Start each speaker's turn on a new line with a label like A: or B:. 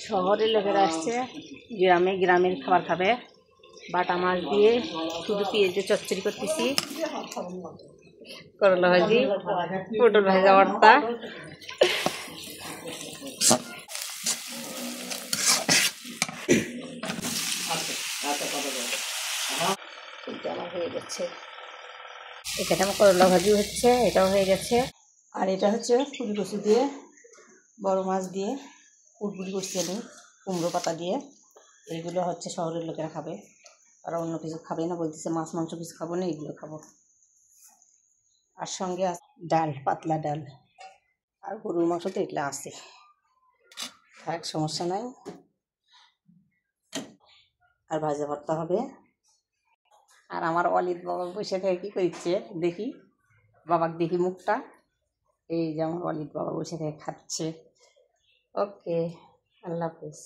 A: শহরের লোকেরা আসছে গ্রামে, গ্রামের খাবার খাবে। বাটা মাছ দিয়ে শুধু পেঁয়াজ দিয়ে চচ্চড়ি করতেছি, করলা ভাজি, পটল ভাজা, ভর্তা। এটা আমার হয়ে গেছে। এখানে আমার করলা ভাজি হচ্ছে, এটাও হয়ে গেছে। আর এটা হচ্ছে ফুল কচু দিয়ে, বড় মাছ দিয়ে পুরপুরি করছি আমি, কুমড়ো পাতা দিয়ে। এইগুলো হচ্ছে শহরের লোকেরা খাবে, আর অন্য কিছু খাবে না, বলতেছে মাছ মাংস কিছু খাবো না, এইগুলো খাবো। আর সঙ্গে ডাল, পাতলা ডাল, আর গরুর মাংস তো এগুলো আছে, থাক সমস্যা নাই। আর ভাজা ভর্তা হবে। আর আমার অলিদ বাবা বসে থেকে কী করছে দেখি, বাবাকে দেখি মুখটা। এই যে আমার অলিদ বাবা বসে থেকে খাচ্ছে। ওকে, আল্লাহ হাফিজ।